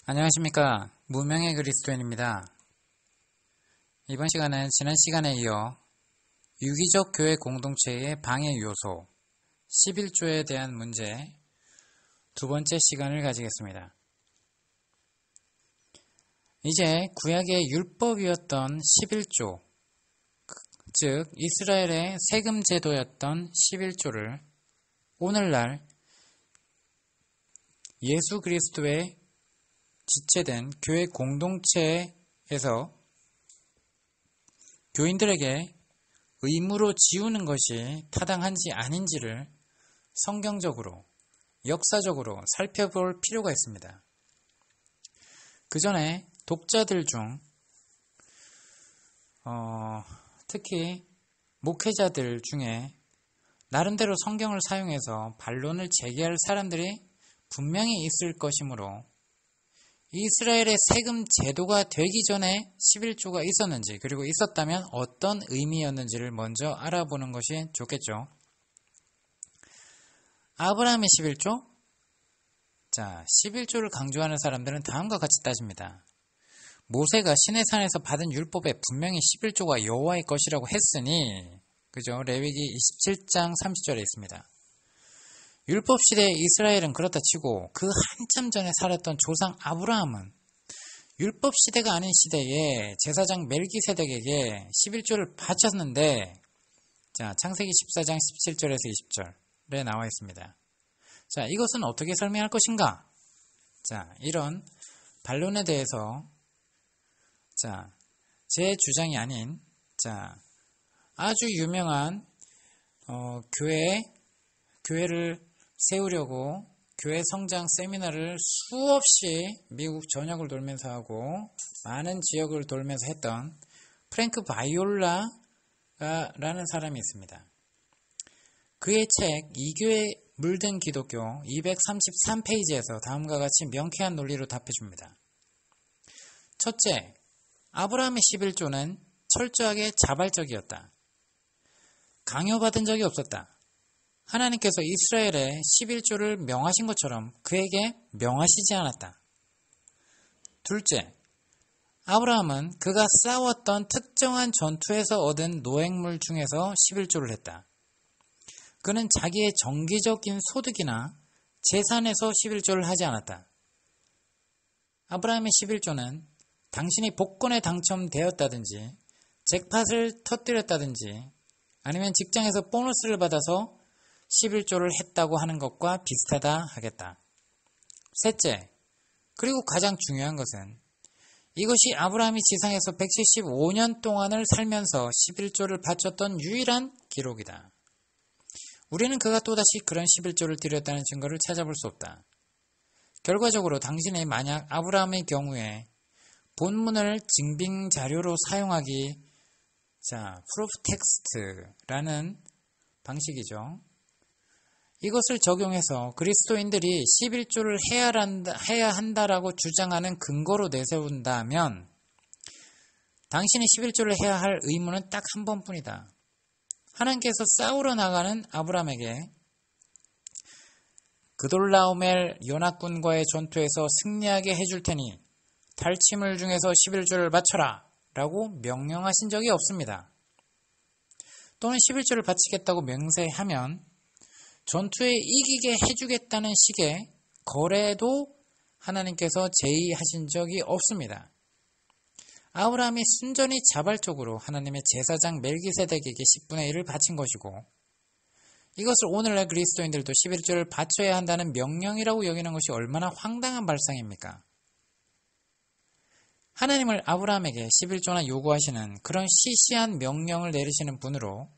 안녕하십니까. 무명의 그리스도인입니다. 이번 시간은 지난 시간에 이어 유기적 교회 공동체의 방해 요소 11조에 대한 문제 두 번째 시간을 가지겠습니다. 이제 구약의 율법이었던 11조, 즉 이스라엘의 세금 제도였던 11조를 오늘날 예수 그리스도의 지체된 교회 공동체에서 교인들에게 의무로 지우는 것이 타당한지 아닌지를 성경적으로, 역사적으로 살펴볼 필요가 있습니다. 그 전에 독자들 중 특히 목회자들 중에 나름대로 성경을 사용해서 반론을 제기할 사람들이 분명히 있을 것이므로 이스라엘의 세금 제도가 되기 전에 11조가 있었는지, 그리고 있었다면 어떤 의미였는지를 먼저 알아보는 것이 좋겠죠. 아브라함의 11조? 자, 11조를 강조하는 사람들은 다음과 같이 따집니다. 모세가 시내산에서 받은 율법에 분명히 11조가 여호와의 것이라고 했으니, 그죠? 레위기 27장 30절에 있습니다. 율법 시대의 이스라엘은 그렇다 치고 그 한참 전에 살았던 조상 아브라함은 율법 시대가 아닌 시대에 제사장 멜기세덱에게 11조를 바쳤는데, 자, 창세기 14장 17절에서 20절에 나와 있습니다. 자, 이것은 어떻게 설명할 것인가? 자, 이런 반론에 대해서 제 주장이 아닌 아주 유명한 교회를 세우려고 교회 성장 세미나를 수없이 미국 전역을 돌면서 하고 많은 지역을 돌면서 했던 프랭크 바이올라라는 사람이 있습니다. 그의 책 이교에 물든 기독교 233페이지에서 다음과 같이 명쾌한 논리로 답해줍니다. 첫째, 아브라함의 11조는 철저하게 자발적이었다. 강요받은 적이 없었다. 하나님께서 이스라엘에 11조를 명하신 것처럼 그에게 명하시지 않았다. 둘째, 아브라함은 그가 싸웠던 특정한 전투에서 얻은 노획물 중에서 11조를 했다. 그는 자기의 정기적인 소득이나 재산에서 11조를 하지 않았다. 아브라함의 11조는 당신이 복권에 당첨되었다든지 잭팟을 터뜨렸다든지 아니면 직장에서 보너스를 받아서 11조를 했다고 하는 것과 비슷하다 하겠다. 셋째, 그리고 가장 중요한 것은 이것이 아브라함이 지상에서 175년 동안을 살면서 11조를 바쳤던 유일한 기록이다. 우리는 그가 또다시 그런 11조를 드렸다는 증거를 찾아볼 수 없다. 결과적으로 당신이 만약 아브라함의 경우에 본문을 증빙 자료로 사용하기, proof text라는 방식이죠. 이것을 적용해서 그리스도인들이 11조를 해야 한다라고 주장하는 근거로 내세운다면 당신이 11조를 해야 할 의무는 딱 한 번뿐이다. 하나님께서 싸우러 나가는 아브라함에게 그돌라오멜 연합군과의 전투에서 승리하게 해줄 테니 탈취물 중에서 11조를 바쳐라 라고 명령하신 적이 없습니다. 또는 11조를 바치겠다고 맹세하면 전투에 이기게 해주겠다는 식의 거래도 하나님께서 제의하신 적이 없습니다. 아브라함이 순전히 자발적으로 하나님의 제사장 멜기세덱에게 10분의 1을 바친 것이고, 이것을 오늘날 그리스도인들도 11조를 바쳐야 한다는 명령이라고 여기는 것이 얼마나 황당한 발상입니까? 하나님을 아브라함에게 11조나 요구하시는 그런 시시한 명령을 내리시는 분으로,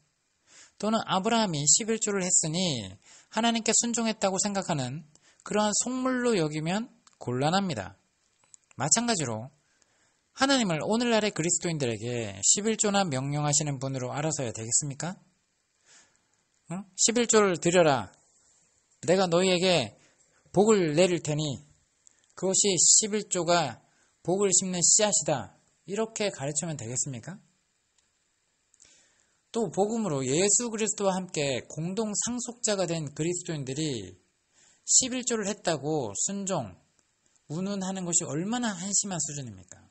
또는 아브라함이 11조를 했으니 하나님께 순종했다고 생각하는 그러한 속물로 여기면 곤란합니다. 마찬가지로 하나님을 오늘날의 그리스도인들에게 11조나 명령하시는 분으로 알아서야 되겠습니까? 11조를 드려라. 내가 너희에게 복을 내릴 테니 그것이 11조가 복을 심는 씨앗이다. 이렇게 가르치면 되겠습니까? 또 복음으로 예수 그리스도와 함께 공동 상속자가 된 그리스도인들이 11조를 했다고 순종, 운운하는 것이 얼마나 한심한 수준입니까?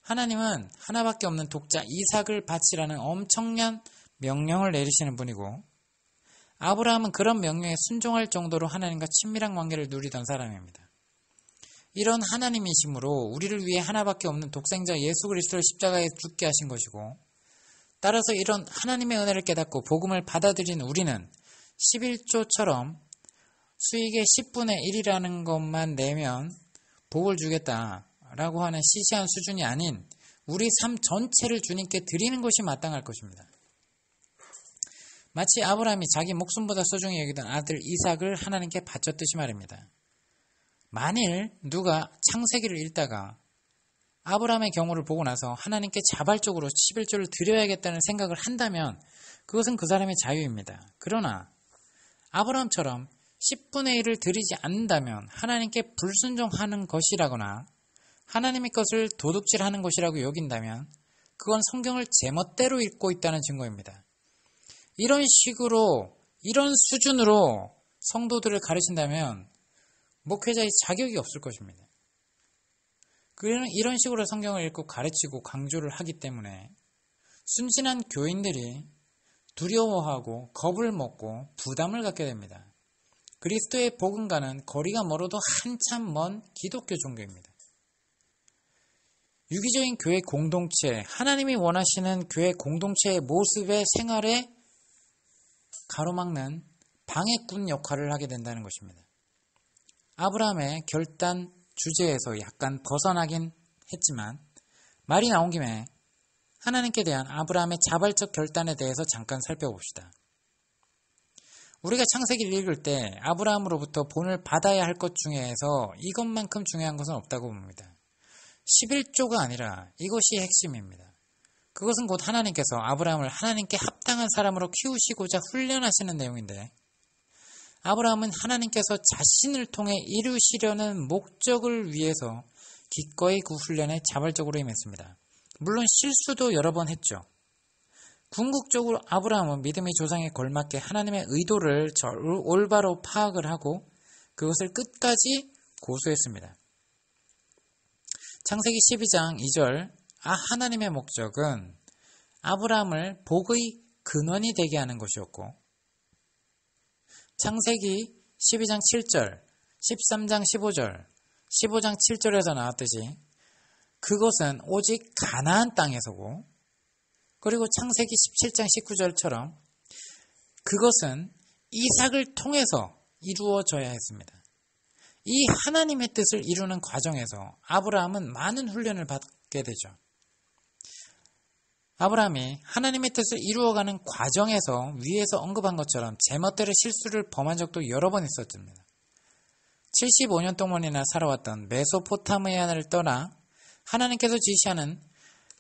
하나님은 하나밖에 없는 독자 이삭을 바치라는 엄청난 명령을 내리시는 분이고, 아브라함은 그런 명령에 순종할 정도로 하나님과 친밀한 관계를 누리던 사람입니다. 이런 하나님이심으로 우리를 위해 하나밖에 없는 독생자 예수 그리스도를 십자가에 죽게 하신 것이고, 따라서 이런 하나님의 은혜를 깨닫고 복음을 받아들인 우리는 11조처럼 수익의 10분의 1이라는 것만 내면 복을 주겠다라고 하는 시시한 수준이 아닌 우리 삶 전체를 주님께 드리는 것이 마땅할 것입니다. 마치 아브라함이 자기 목숨보다 소중히 여기던 아들 이삭을 하나님께 바쳤듯이 말입니다. 만일 누가 창세기를 읽다가 아브라함의 경우를 보고 나서 하나님께 자발적으로 11조를 드려야겠다는 생각을 한다면 그것은 그 사람의 자유입니다. 그러나 아브라함처럼 10분의 1을 드리지 않는다면 하나님께 불순종하는 것이라거나 하나님의 것을 도둑질하는 것이라고 여긴다면 그건 성경을 제멋대로 읽고 있다는 증거입니다. 이런 식으로, 이런 수준으로 성도들을 가르친다면 목회자의 자격이 없을 것입니다. 이런 식으로 성경을 읽고 가르치고 강조를 하기 때문에 순진한 교인들이 두려워하고 겁을 먹고 부담을 갖게 됩니다. 그리스도의 복음과는 거리가 멀어도 한참 먼 기독교 종교입니다. 유기적인 교회 공동체, 하나님이 원하시는 교회 공동체의 모습의 생활에 가로막는 방해꾼 역할을 하게 된다는 것입니다. 아브라함의 결단 주제에서 약간 벗어나긴 했지만 말이 나온 김에 하나님께 대한 아브라함의 자발적 결단에 대해서 잠깐 살펴봅시다. 우리가 창세기를 읽을 때 아브라함으로부터 본을 받아야 할 것 중에서 이것만큼 중요한 것은 없다고 봅니다. 11조가 아니라 이것이 핵심입니다. 그것은 곧 하나님께서 아브라함을 하나님께 합당한 사람으로 키우시고자 훈련하시는 내용인데, 아브라함은 하나님께서 자신을 통해 이루시려는 목적을 위해서 기꺼이 그 훈련에 자발적으로 임했습니다. 물론 실수도 여러 번 했죠. 궁극적으로 아브라함은 믿음의 조상에 걸맞게 하나님의 의도를 올바로 파악을 하고 그것을 끝까지 고수했습니다. 창세기 12장 2절 하나님의 목적은 아브라함을 복의 근원이 되게 하는 것이었고, 창세기 12장 7절, 13장 15절, 15장 7절에서 나왔듯이 그것은 오직 가나안 땅에서고, 그리고 창세기 17장 19절처럼 그것은 이삭을 통해서 이루어져야 했습니다. 이 하나님의 뜻을 이루는 과정에서 아브라함은 많은 훈련을 받게 되죠. 아브라함이 하나님의 뜻을 이루어가는 과정에서 위에서 언급한 것처럼 제멋대로 실수를 범한 적도 여러 번 있었습니다. 75년 동안이나 살아왔던 메소포타미아를 떠나 하나님께서 지시하는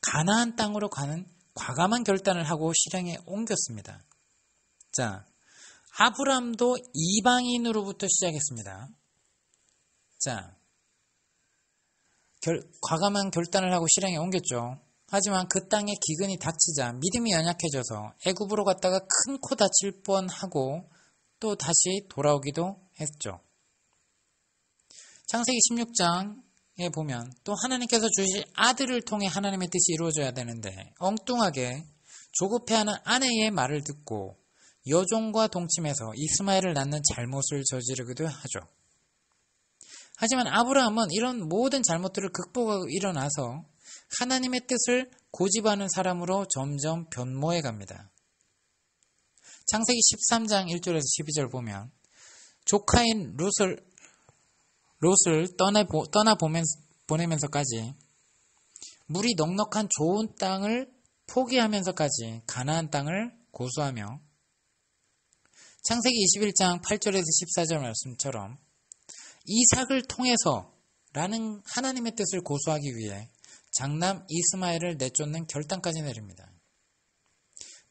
가나안 땅으로 가는 과감한 결단을 하고 실행에 옮겼습니다. 자, 아브라함도 이방인으로부터 시작했습니다. 자, 과감한 결단을 하고 실행에 옮겼죠. 하지만 그 땅에 기근이 닥치자 믿음이 연약해져서 애굽으로 갔다가 큰 코 다칠 뻔하고 또 다시 돌아오기도 했죠. 창세기 16장에 보면 또 하나님께서 주실 아들을 통해 하나님의 뜻이 이루어져야 되는데 엉뚱하게 조급해하는 아내의 말을 듣고 여종과 동침해서 이스마엘을 낳는 잘못을 저지르기도 하죠. 하지만 아브라함은 이런 모든 잘못들을 극복하고 일어나서 하나님의 뜻을 고집하는 사람으로 점점 변모해 갑니다. 창세기 13장 1절에서 12절 보면 조카인 롯을 보내면서까지 물이 넉넉한 좋은 땅을 포기하면서까지 가나안 땅을 고수하며, 창세기 21장 8절에서 14절 말씀처럼 이삭을 통해서 라는 하나님의 뜻을 고수하기 위해 장남 이스마엘을 내쫓는 결단까지 내립니다.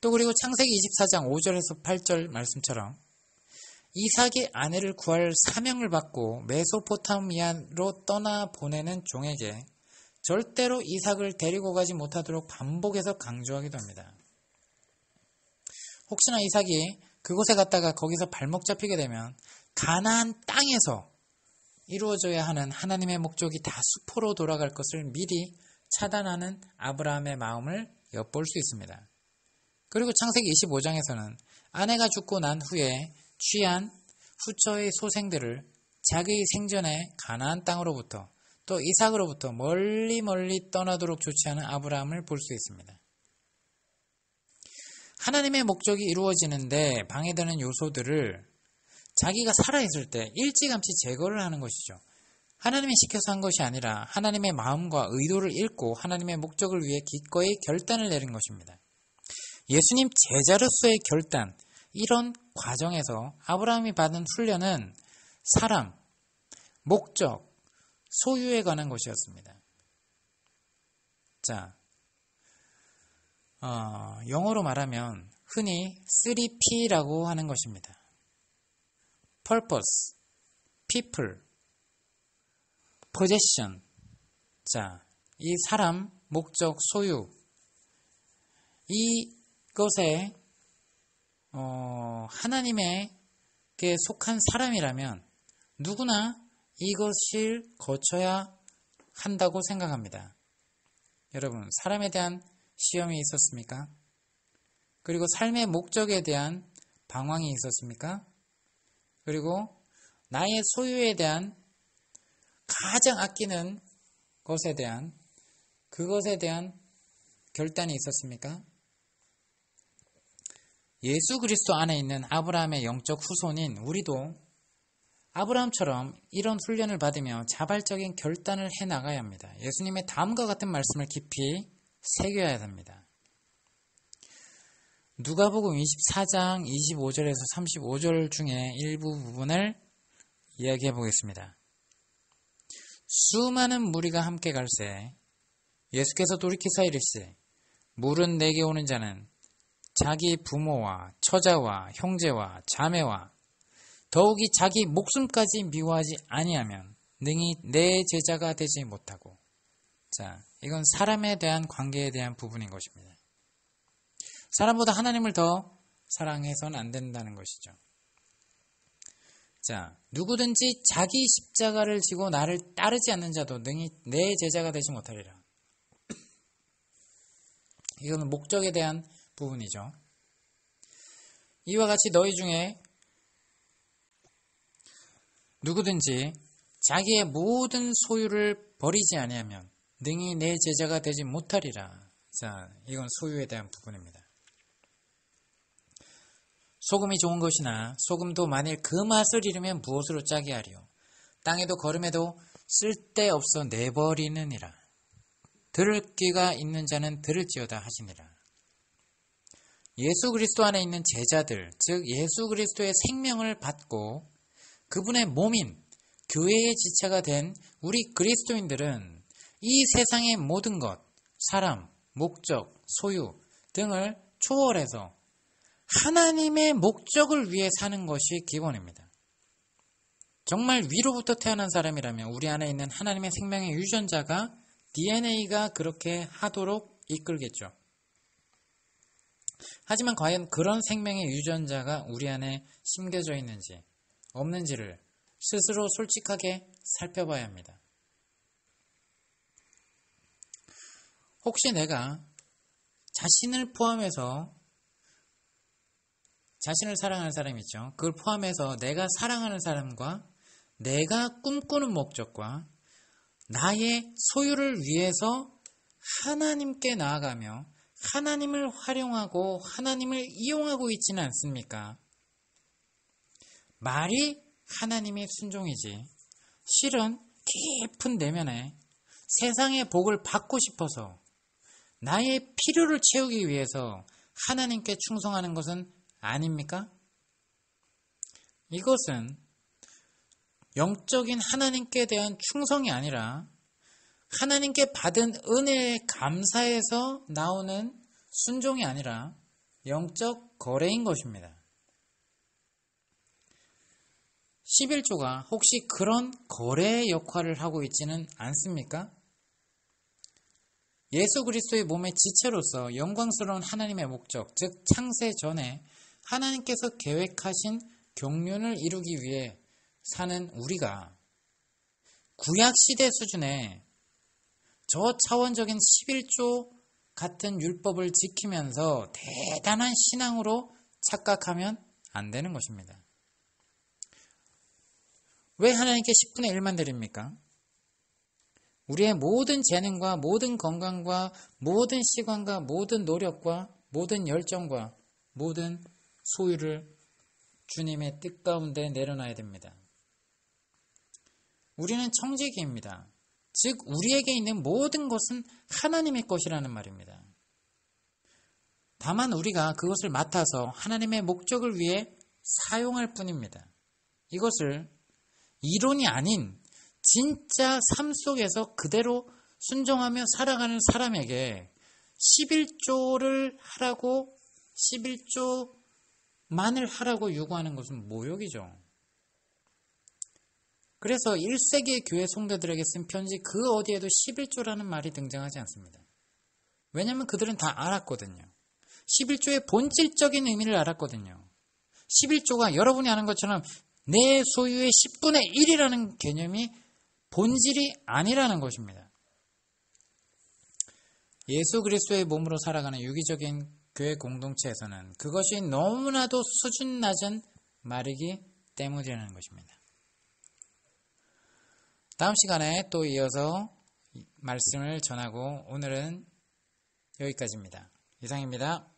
또 그리고 창세기 24장 5절에서 8절 말씀처럼 이삭의 아내를 구할 사명을 받고 메소포타미아로 떠나보내는 종에게 절대로 이삭을 데리고 가지 못하도록 반복해서 강조하기도 합니다. 혹시나 이삭이 그곳에 갔다가 거기서 발목 잡히게 되면 가나안 땅에서 이루어져야 하는 하나님의 목적이 다 수포로 돌아갈 것을 미리 차단하는 아브라함의 마음을 엿볼 수 있습니다. 그리고 창세기 25장에서는 아내가 죽고 난 후에 취한 후처의 소생들을 자기의 생전에 가나안 땅으로부터 또 이삭으로부터 멀리 떠나도록 조치하는 아브라함을 볼 수 있습니다. 하나님의 목적이 이루어지는데 방해되는 요소들을 자기가 살아있을 때 일찌감치 제거를 하는 것이죠. 하나님이 시켜서 한 것이 아니라 하나님의 마음과 의도를 읽고 하나님의 목적을 위해 기꺼이 결단을 내린 것입니다. 예수님 제자로서의 결단, 이런 과정에서 아브라함이 받은 훈련은 사람, 목적, 소유에 관한 것이었습니다. 자, 영어로 말하면 흔히 3P라고 하는 것입니다. Purpose, People, Possession. 자, 이 사람, 목적, 소유, 이것에 하나님에게 속한 사람이라면 누구나 이것을 거쳐야 한다고 생각합니다. 여러분, 사람에 대한 시험이 있었습니까? 그리고 삶의 목적에 대한 방황이 있었습니까? 그리고 나의 소유에 대한 가장 아끼는 것에 대한 그것에 대한 결단이 있었습니까? 예수 그리스도 안에 있는 아브라함의 영적 후손인 우리도 아브라함처럼 이런 훈련을 받으며 자발적인 결단을 해나가야 합니다. 예수님의 다음과 같은 말씀을 깊이 새겨야 합니다. 누가복음 24장 25절에서 35절 중에 일부 부분을 이야기해 보겠습니다. 수많은 무리가 함께 갈새 예수께서 돌이키사 이르시되 물은 내게 오는 자는 자기 부모와 처자와 형제와 자매와 더욱이 자기 목숨까지 미워하지 아니하면 능히 내 제자가 되지 못하고. 자, 이건 사람에 대한 관계에 대한 부분인 것입니다. 사람보다 하나님을 더 사랑해서는 안 된다는 것이죠. 자, 누구든지 자기 십자가를 지고 나를 따르지 않는 자도 능히 내 제자가 되지 못하리라. 이거는 목적에 대한 부분이죠. 이와 같이 너희 중에 누구든지 자기의 모든 소유를 버리지 아니하면 능히 내 제자가 되지 못하리라. 자, 이건 소유에 대한 부분입니다. 소금이 좋은 것이나 소금도 만일 그 맛을 잃으면 무엇으로 짜게 하리요. 땅에도 거름에도 쓸데없어 내버리느니라. 들을 귀가 있는 자는 들을지어다 하시니라. 예수 그리스도 안에 있는 제자들, 즉 예수 그리스도의 생명을 받고 그분의 몸인 교회의 지체가 된 우리 그리스도인들은 이 세상의 모든 것, 사람, 목적, 소유 등을 초월해서 하나님의 목적을 위해 사는 것이 기본입니다. 정말 위로부터 태어난 사람이라면 우리 안에 있는 하나님의 생명의 유전자가 DNA가 그렇게 하도록 이끌겠죠. 하지만 과연 그런 생명의 유전자가 우리 안에 심겨져 있는지 없는지를 스스로 솔직하게 살펴봐야 합니다. 혹시 내가 자신을 포함해서 자신을 사랑하는 사람이 있죠. 그걸 포함해서 내가 사랑하는 사람과 내가 꿈꾸는 목적과 나의 소유를 위해서 하나님께 나아가며 하나님을 활용하고 하나님을 이용하고 있지는 않습니까? 말이 하나님의 순종이지 실은 깊은 내면에 세상의 복을 받고 싶어서 나의 필요를 채우기 위해서 하나님께 충성하는 것은 아닙니까? 이것은 영적인 하나님께 대한 충성이 아니라 하나님께 받은 은혜에 감사해서 나오는 순종이 아니라 영적 거래인 것입니다. 11조가 혹시 그런 거래의 역할을 하고 있지는 않습니까? 예수 그리스도의 몸의 지체로서 영광스러운 하나님의 목적, 즉 창세 전에 하나님께서 계획하신 경륜을 이루기 위해 사는 우리가 구약시대 수준의 저차원적인 11조 같은 율법을 지키면서 대단한 신앙으로 착각하면 안 되는 것입니다. 왜 하나님께 10분의 1만 드립니까? 우리의 모든 재능과 모든 건강과 모든 시간과 모든 노력과 모든 열정과 모든 소유를 주님의 뜻 가운데 내려놔야 됩니다. 우리는 청지기입니다. 즉 우리에게 있는 모든 것은 하나님의 것이라는 말입니다. 다만 우리가 그것을 맡아서 하나님의 목적을 위해 사용할 뿐입니다. 이것을 이론이 아닌 진짜 삶 속에서 그대로 순종하며 살아가는 사람에게 11조를 하라고 11조만을 하라고 요구하는 것은 모욕이죠. 그래서 1세기의 교회 성도들에게 쓴 편지 그 어디에도 11조라는 말이 등장하지 않습니다. 왜냐하면 그들은 다 알았거든요. 11조의 본질적인 의미를 알았거든요. 11조가 여러분이 아는 것처럼 내 소유의 10분의 1이라는 개념이 본질이 아니라는 것입니다. 예수 그리스도의 몸으로 살아가는 유기적인 교회 공동체에서는 그것이 너무나도 수준 낮은 말이기 때문이라는 것입니다. 다음 시간에 또 이어서 말씀을 전하고 오늘은 여기까지입니다. 이상입니다.